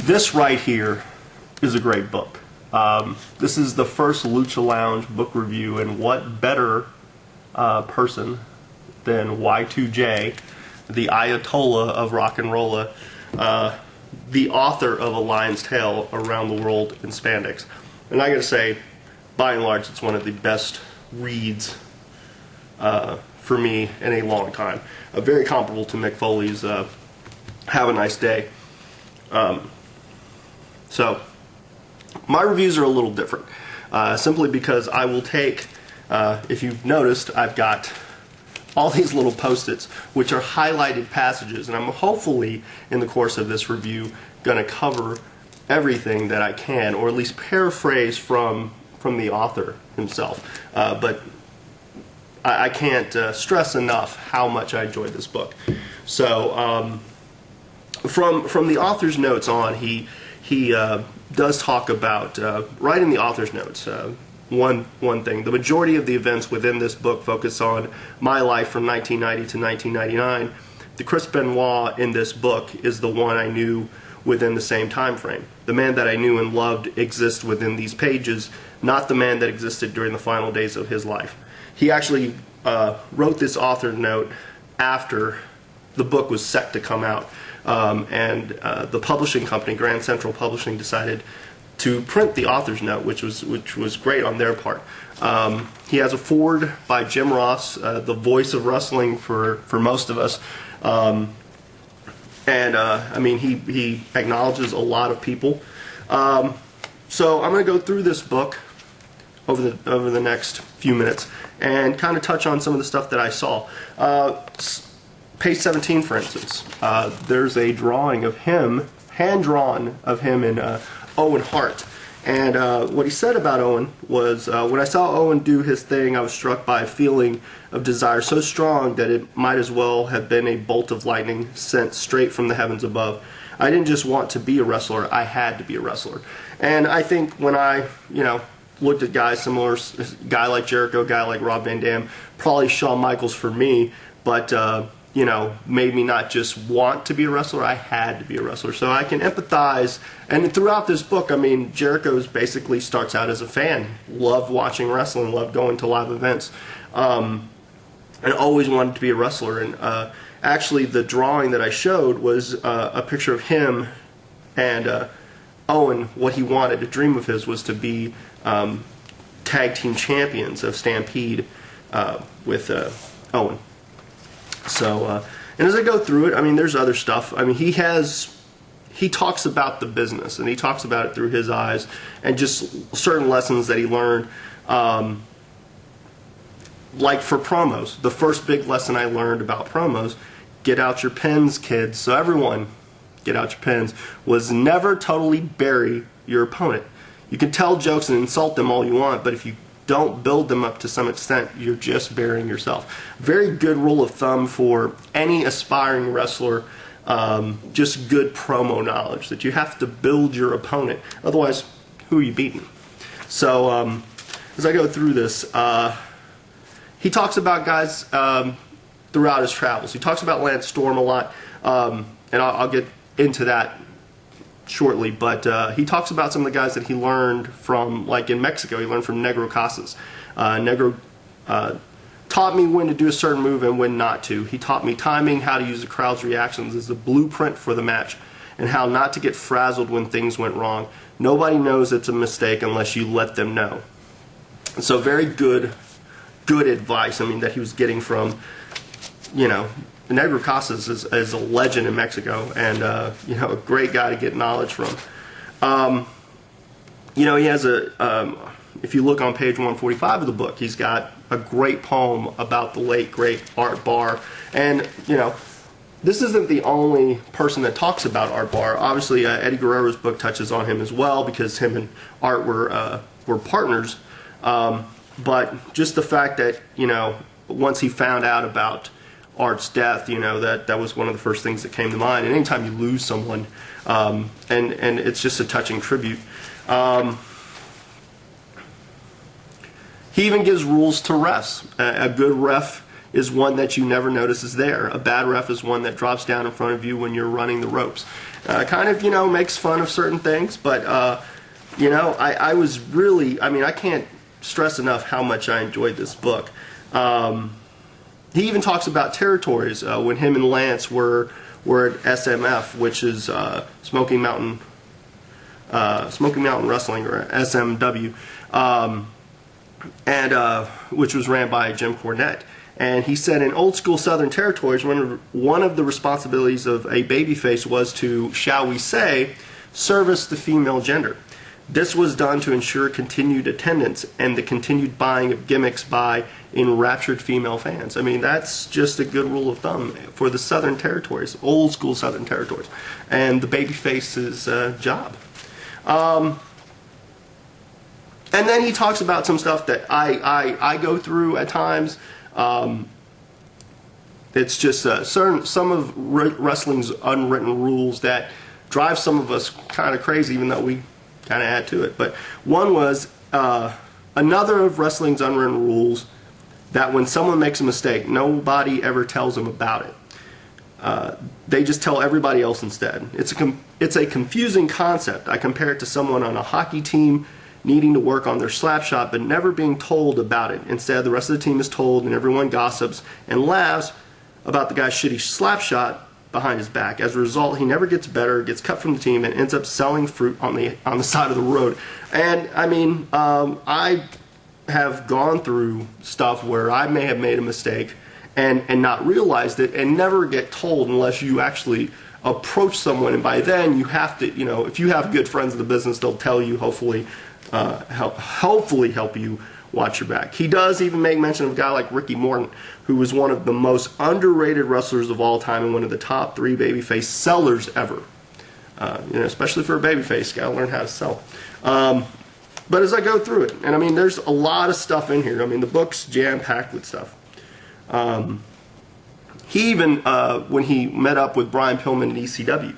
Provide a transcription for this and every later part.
This right here is a great book. This is the first Lucha Lounge book review, and what better person than Y2J, the Ayatollah of rock and rolla, the author of A Lion's Tale Around the World in Spandex. And I gotta say, by and large, it's one of the best reads for me in a long time. Very comparable to Mick Foley's Have a Nice Day. So, my reviews are a little different, simply because I will take, if you've noticed, I've got all these little post-its, which are highlighted passages, and I'm hopefully, in the course of this review, going to cover everything that I can, or at least paraphrase from the author himself. But I can't stress enough how much I enjoyed this book. So, from the author's notes on, he does talk about, right in the author's notes, one thing. The majority of the events within this book focus on my life from 1990 to 1999. The Chris Benoit in this book is the one I knew within the same time frame. The man that I knew and loved exists within these pages, not the man that existed during the final days of his life. He actually wrote this author note after the book was set to come out. And the publishing company, Grand Central Publishing, decided to print the author's note, which was great on their part. He has a foreword by Jim Ross, the voice of wrestling for most of us. I mean, he acknowledges a lot of people. So I'm going to go through this book over the next few minutes and kind of touch on some of the stuff that I saw. Page 17, for instance, there's a drawing of him, hand-drawn of him in Owen Hart. And what he said about Owen was, when I saw Owen do his thing, I was struck by a feeling of desire so strong that it might as well have been a bolt of lightning sent straight from the heavens above. I didn't just want to be a wrestler, I had to be a wrestler. And I think when I, looked at guys similar, a guy like Jericho, a guy like Rob Van Dam, probably Shawn Michaels for me, but made me not just want to be a wrestler, I had to be a wrestler. So I can empathize. And throughout this book, I mean, Jericho's basically starts out as a fan. Loved watching wrestling, loved going to live events, and always wanted to be a wrestler. And actually, the drawing that I showed was a picture of him and Owen. What he wanted, a dream of his, was to be tag team champions of Stampede with Owen. So, and as I go through it, I mean, there's other stuff. I mean, he talks about the business, and he talks about it through his eyes, and just certain lessons that he learned. Like for promos, the first big lesson I learned about promos, get out your pens, kids. So everyone, get out your pens, was never totally bury your opponent. You can tell jokes and insult them all you want, but if you don't build them up to some extent, you're just burying yourself. Very good rule of thumb for any aspiring wrestler, just good promo knowledge, that you have to build your opponent. Otherwise, who are you beating? So, as I go through this, he talks about guys throughout his travels. He talks about Lance Storm a lot, and I'll get into that shortly, but he talks about some of the guys that he learned from, like in Mexico, he learned from Negro Casas. Negro taught me when to do a certain move and when not to. He taught me timing, how to use the crowd's reactions as a blueprint for the match, and how not to get frazzled when things went wrong. Nobody knows it's a mistake unless you let them know. And so very good advice, I mean, that he was getting from, Negro Casas is a legend in Mexico, and a great guy to get knowledge from. He has if you look on page 145 of the book, he's got a great poem about the late great Art Barr, and this isn't the only person that talks about Art Barr. Obviously, Eddie Guerrero's book touches on him as well, because him and Art were partners. But just the fact that once he found out about Art's death, that was one of the first things that came to mind. And anytime you lose someone, and it's just a touching tribute. He even gives rules to refs. A good ref is one that you never notice is there. A bad ref is one that drops down in front of you when you're running the ropes. kind of, you know, makes fun of certain things, but, you know, I was really, I mean, I can't stress enough how much I enjoyed this book. He even talks about territories when him and Lance were at SMF, which is Smoky Mountain Wrestling, or SMW, and which was ran by Jim Cornette. And he said in old school Southern territories, one of the responsibilities of a babyface was to, shall we say, service the female gender. This was done to ensure continued attendance and the continued buying of gimmicks by enraptured female fans. I mean, that's just a good rule of thumb for the Southern territories, old school Southern territories, and the babyface's job. And then he talks about some stuff that I go through at times. It's just some of wrestling's unwritten rules that drive some of us kind of crazy, even though we kind of add to it. But one was another of wrestling's unwritten rules, that when someone makes a mistake, nobody ever tells them about it. They just tell everybody else instead. It's a confusing concept. I compare it to someone on a hockey team needing to work on their slap shot but never being told about it. Instead, the rest of the team is told, and everyone gossips and laughs about the guy's shitty slap shot behind his back. As a result, he never gets better, gets cut from the team, and ends up selling fruit on the side of the road. And I mean, I have gone through stuff where I may have made a mistake and not realized it, and never get told unless you actually approach someone. And by then, you have to, you know, if you have good friends in the business, they'll tell you, hopefully help you watch your back. He does even make mention of a guy like Ricky Morton, who was one of the most underrated wrestlers of all time and one of the top 3 babyface sellers ever. You know, especially for a babyface, gotta learn how to sell. But as I go through it, and I mean, there's a lot of stuff in here. I mean, the book's jam-packed with stuff. He even, when he met up with Brian Pillman at ECW,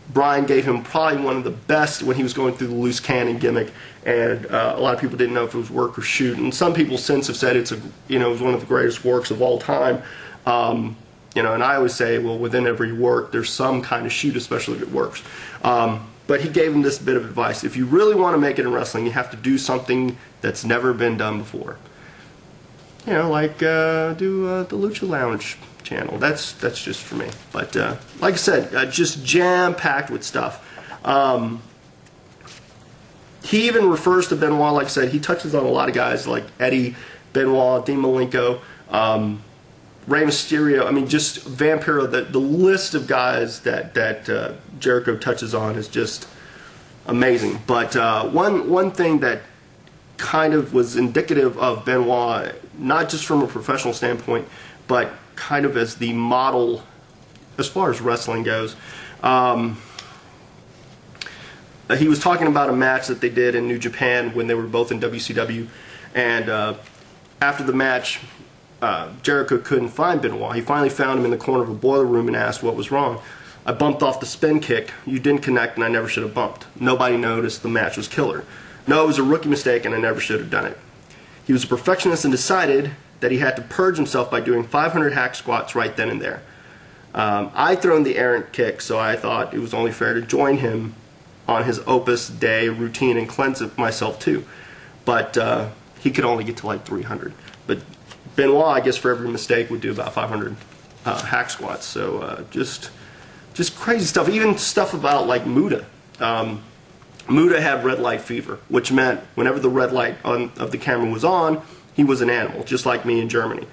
Brian gave him probably one of the best when he was going through the loose cannon gimmick, and a lot of people didn't know if it was work or shoot, and some people since have said it was one of the greatest works of all time. You know, and I always say, well, within every work there's some kind of shoot, especially if it works. But he gave him this bit of advice: if you really want to make it in wrestling, you have to do something that's never been done before. You know, like do the Lucha Lounge channel. That's just for me. But like I said, just jam-packed with stuff. He even refers to Benoit. Like I said, he touches on a lot of guys like Eddie, Benoit, Dean Malenko, Rey Mysterio. I mean, just Vampiro. The list of guys that Jericho touches on is just amazing. But one thing that kind of was indicative of Benoit, not just from a professional standpoint, but kind of as the model as far as wrestling goes. He was talking about a match that they did in New Japan when they were both in WCW, and after the match, Jericho couldn't find Benoit. He finally found him in the corner of a boiler room and asked what was wrong. I bumped off the spin kick. You didn't connect, and I never should have bumped. Nobody noticed. The match was killer. No, it was a rookie mistake, and I never should have done it. He was a perfectionist and decided that he had to purge himself by doing 500 hack squats right then and there. I'd thrown the errant kick, so I thought it was only fair to join him on his Opus Day routine and cleanse myself too. But he could only get to like 300. But Benoit, I guess, for every mistake would do about 500 hack squats. So just crazy stuff. Even stuff about like Muta. Muta had red light fever, which meant whenever the red light of the camera was on, he was an animal, just like me in Germany.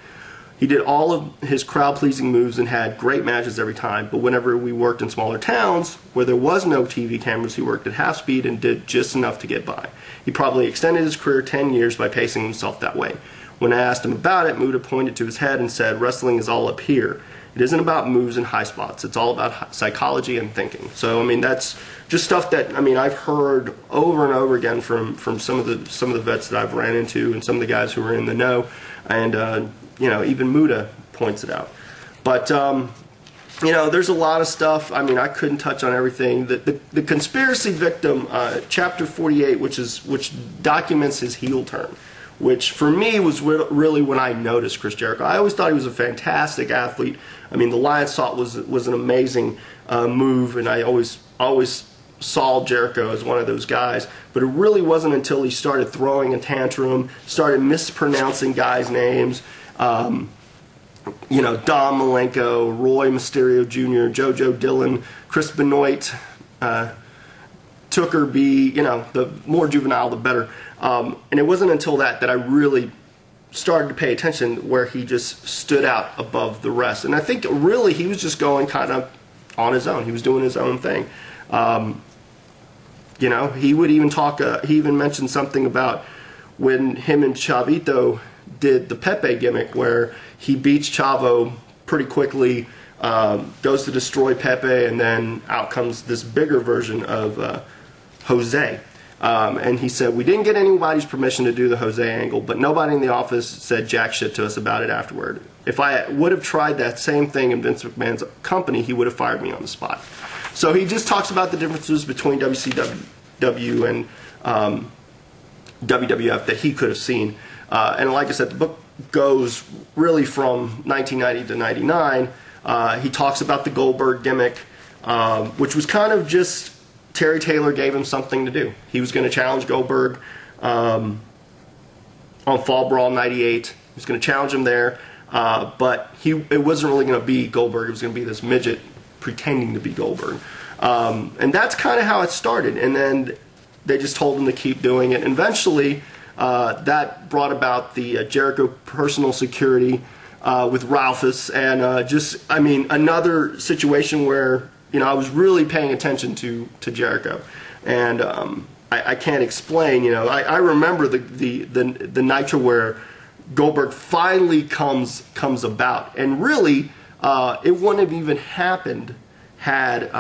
He did all of his crowd-pleasing moves and had great matches every time, but whenever we worked in smaller towns where there was no TV cameras, he worked at half speed and did just enough to get by. He probably extended his career 10 years by pacing himself that way. When I asked him about it, Muta pointed to his head and said, "Wrestling is all up here. It isn't about moves and high spots. It's all about psychology and thinking." So, I mean, that's just stuff that, I mean, I've heard over and over again from some of the vets that I've ran into and some of the guys who are in the know, and you know, even Muta points it out. But you know, there's a lot of stuff. I mean, I couldn't touch on everything. The conspiracy victim, chapter 48, which documents his heel turn, which for me was really when I noticed Chris Jericho. I always thought he was a fantastic athlete. I mean, the lion salt was an amazing move, and I always saw Jericho as one of those guys. But it really wasn't until he started throwing a tantrum, started mispronouncing guys' names. You know, Dom Malenko, Roy Mysterio Jr., JoJo Dillon, Chris Benoit, Tooker B, you know, the more juvenile, the better. And it wasn't until that I really started to pay attention, where he just stood out above the rest. And I think really he was just going kind of on his own. He was doing his own thing. You know, he would even talk, he even mentioned something about when him and Chavito did the Pepe gimmick, where he beats Chavo pretty quickly, goes to destroy Pepe, and then out comes this bigger version of Jose. And he said, we didn't get anybody's permission to do the Jose angle, but nobody in the office said jack shit to us about it afterward. If I would have tried that same thing in Vince McMahon's company, he would have fired me on the spot. So he just talks about the differences between WCW and WWF that he could have seen. And like I said, the book goes really from 1990 to 99. He talks about the Goldberg gimmick, which was kind of just Terry Taylor gave him something to do. He was going to challenge Goldberg on Fall Brawl 98. He was going to challenge him there, but it wasn't really going to be Goldberg. It was going to be this midget pretending to be Goldberg. And that's kind of how it started. And then they just told him to keep doing it. And eventually, that brought about the Jericho personal security with Ralphus, and just, I mean, another situation where, you know, I was really paying attention to Jericho, and I can't explain. You know, I remember the Nitro where Goldberg finally comes about, and really, it wouldn't have even happened had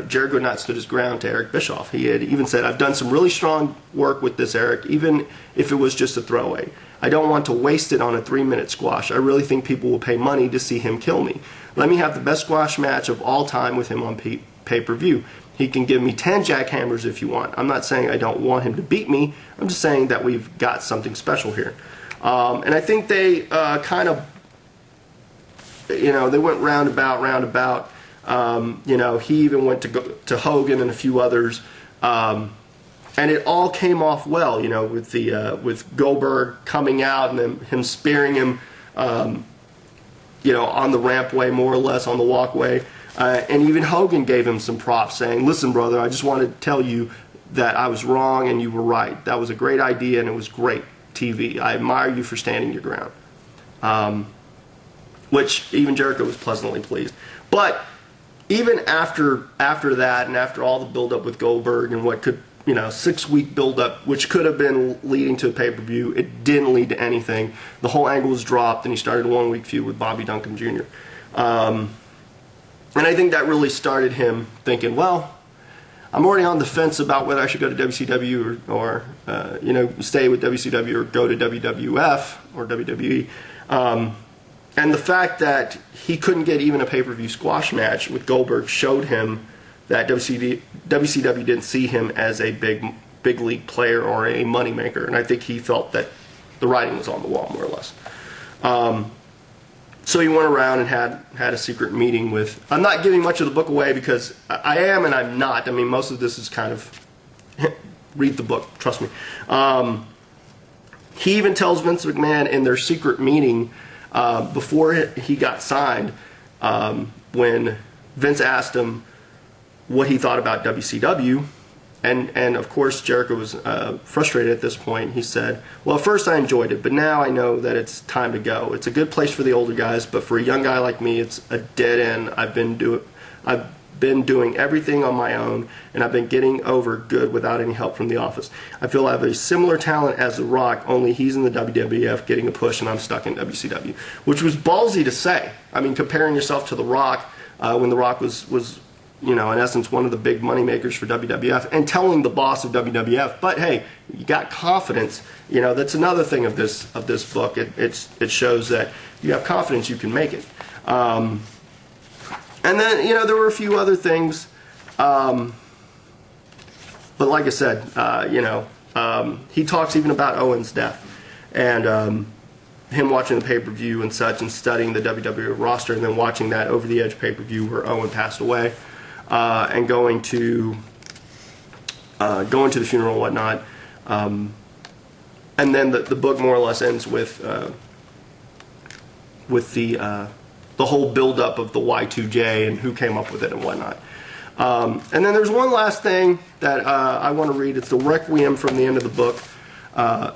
Jericho not stood his ground to Eric Bischoff. He had even said, I've done some really strong work with this, Eric, even if it was just a throwaway. I don't want to waste it on a 3-minute squash. I really think people will pay money to see him kill me. Let me have the best squash match of all time with him on pay-per-view. He can give me 10 jackhammers if you want. I'm not saying I don't want him to beat me. I'm just saying that we've got something special here. And I think they kind of, you know, they went roundabout. You know, he even went to Hogan and a few others, and it all came off well. You know, with Goldberg coming out and then him spearing him, you know, on the rampway, more or less on the walkway, and even Hogan gave him some props, saying, "Listen, brother, I just wanted to tell you that I was wrong and you were right. That was a great idea and it was great TV. I admire you for standing your ground." Which even Jericho was pleasantly pleased, but even after that, and after all the build-up with Goldberg and what could, you know, 6-week build-up, which could have been leading to a pay-per-view, it didn't lead to anything. The whole angle was dropped, and he started a 1-week feud with Bobby Duncan Jr. And I think that really started him thinking, well, I'm already on the fence about whether I should go to WCW or you know, stay with WCW or go to WWF or WWE. And the fact that he couldn't get even a pay-per-view squash match with Goldberg showed him that WCW didn't see him as a big league player or a moneymaker. And I think he felt that the writing was on the wall, more or less. So he went around and had a secret meeting with... I'm not giving much of the book away because I am and I'm not. I mean, most of this is kind of... read the book, trust me. He even tells Vince McMahon in their secret meeting... before he got signed, when Vince asked him what he thought about WCW, and of course Jericho was frustrated at this point, he said, well, at first I enjoyed it, but now I know that it's time to go. It's a good place for the older guys, but for a young guy like me, it's a dead end. I've been doing everything on my own, and I've been getting over good without any help from the office. I feel I have a similar talent as The Rock, only he's in the WWF getting a push and I'm stuck in WCW, which was ballsy to say. I mean, comparing yourself to The Rock when The Rock was you know, in essence, one of the big money makers for WWF, and telling the boss of WWF, but hey, you got confidence. You know, that's another thing of this book. It shows that you have confidence, you can make it. And then, you know, there were a few other things, but like I said, you know, He talks even about Owen's death and him watching the pay-per-view and such, and studying the WWE roster, and then watching that Over the Edge pay-per-view where Owen passed away, and going to the funeral and whatnot. And then the book more or less ends with the whole build-up of the Y2J and who came up with it and whatnot. And then there's one last thing that I want to read. It's the requiem from the end of the book.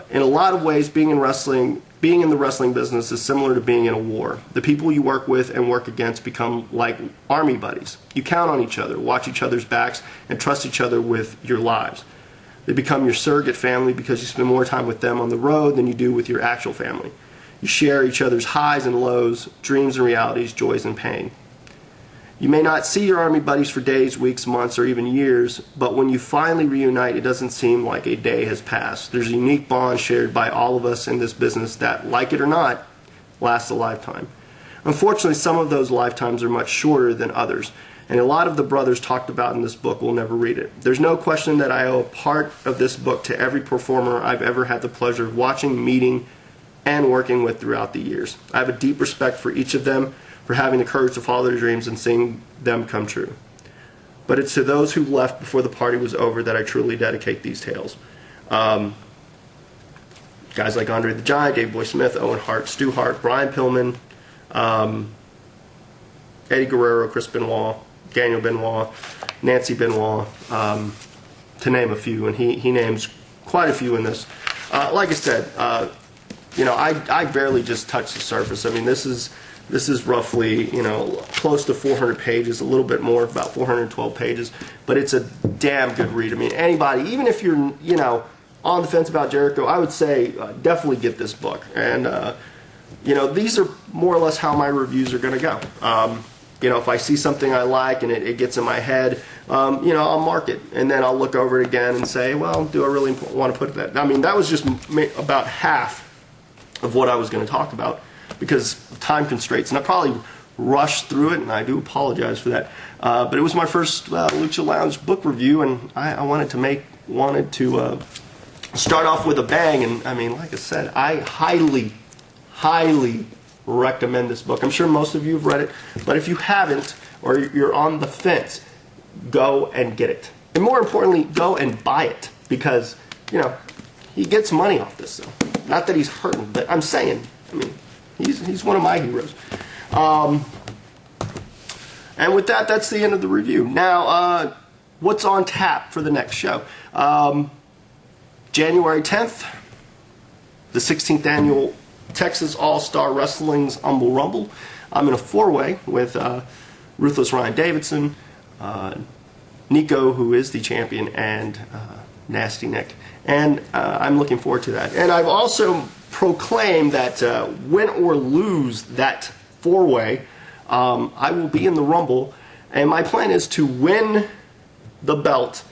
In a lot of ways, being in the wrestling business is similar to being in a war. The people you work with and work against become like army buddies. You count on each other, watch each other's backs, and trust each other with your lives. They become your surrogate family because you spend more time with them on the road than you do with your actual family. You share each other's highs and lows, dreams and realities, joys and pain. You may not see your army buddies for days, weeks, months, or even years, but when you finally reunite, it doesn't seem like a day has passed. There's a unique bond shared by all of us in this business that, like it or not, lasts a lifetime. Unfortunately, some of those lifetimes are much shorter than others, and a lot of the brothers talked about in this book will never read it. There's no question that I owe a part of this book to every performer I've ever had the pleasure of watching, meeting, and working with throughout the years. I have a deep respect for each of them, for having the courage to follow their dreams and seeing them come true. But it's to those who left before the party was over that I truly dedicate these tales. Guys like Andre the Giant, Dave Boy Smith, Owen Hart, Stu Hart, Brian Pillman, Eddie Guerrero, Chris Benoit, Daniel Benoit, Nancy Benoit, to name a few, and he names quite a few in this. Like I said, I barely just touched the surface. I mean, this is roughly, close to 400 pages, a little bit more, about 412 pages, but it's a damn good read. I mean, anybody, even if you're, on the fence about Jericho, I would say definitely get this book. And, these are more or less how my reviews are going to go. If I see something I like and it gets in my head, I'll mark it, and then I'll look over it again and say, well, do I really want to put that? I mean, that was just about half of what I was going to talk about, because of time constraints, and I probably rushed through it, and I do apologize for that. But it was my first Lucha Lounge book review, and I wanted to start off with a bang. And I mean, like I said, I highly recommend this book. I'm sure most of you have read it, but if you haven't, or you're on the fence, go and get it. And more importantly, go and buy it, because he gets money off this. So, not that he's hurting, but I'm saying, I mean, he's one of my heroes. And with that, that's the end of the review. Now, what's on tap for the next show? January 10th, the 16th annual Texas All-Star Wrestling's Humble Rumble. I'm in a four-way with Ruthless Ryan Davidson, Nico, who is the champion, and Nasty Nick. And I'm looking forward to that. And I've also proclaimed that win or lose that four-way, I will be in the Rumble. And my plan is to win the belt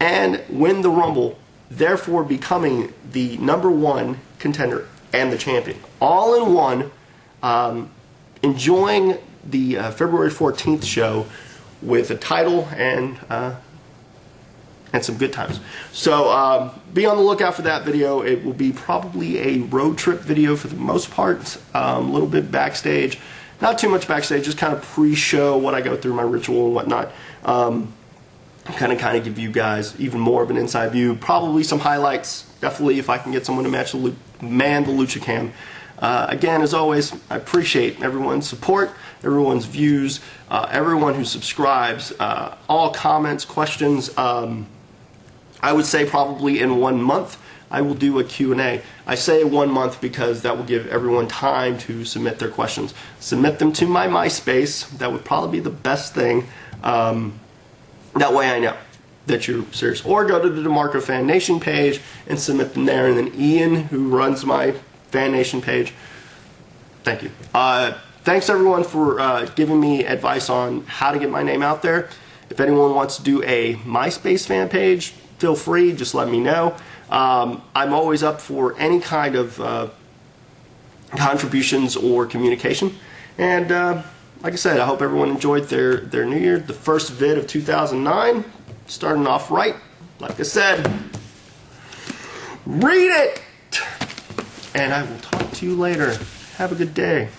and win the Rumble, therefore becoming the #1 contender and the champion. All in one, enjoying the February 14th show with a title and some good times. So be on the lookout for that video. It will be probably a road trip video for the most part, a little bit backstage. Not too much backstage, just kind of pre-show what I go through, my ritual and whatnot. Kind of give you guys even more of an inside view. Probably some highlights. Definitely, if I can get someone to man the Lucha Cam. Again, as always, I appreciate everyone's support, everyone's views, everyone who subscribes, all comments, questions. I would say probably in 1 month I will do a Q&A. I say 1 month because that will give everyone time to submit their questions. Submit them to my MySpace. That would probably be the best thing. That way I know that you're serious. Or go to the DeMarco Fan Nation page and submit them there. And then Ian, who runs my Fan Nation page, thank you. Thanks everyone for giving me advice on how to get my name out there. If anyone wants to do a MySpace fan page, feel free, just let me know. I'm always up for any kind of contributions or communication. And like I said, I hope everyone enjoyed their New Year. The first vid of 2009, starting off right. Like I said, Read it! And I will talk to you later. Have a good day.